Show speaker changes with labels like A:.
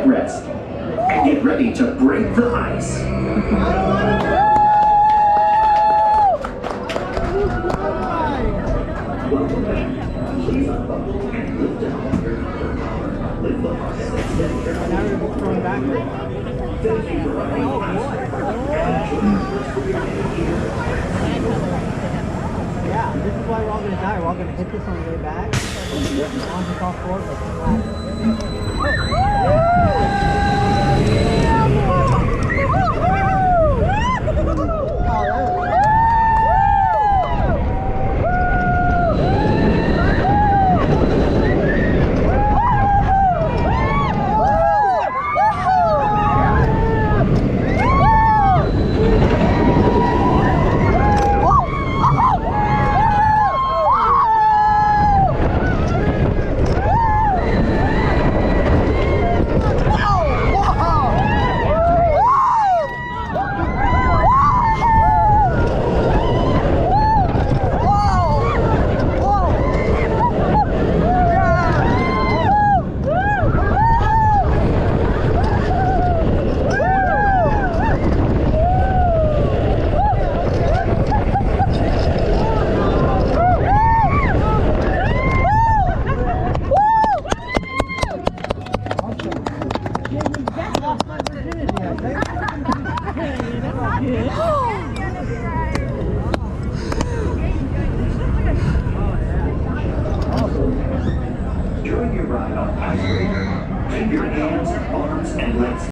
A: headrest and get ready to break the ice. Welcome back. Please unbuckle and lift off your collar collar. Lift the harness and steady your
B: Now we're going back.
A: Thank you for running past.
B: Yeah, this is why we're all going to die. We're all going to hit this on the way back. On the top floor, but
A: During your ride on Icebreaker, keep your hands, arms, and legs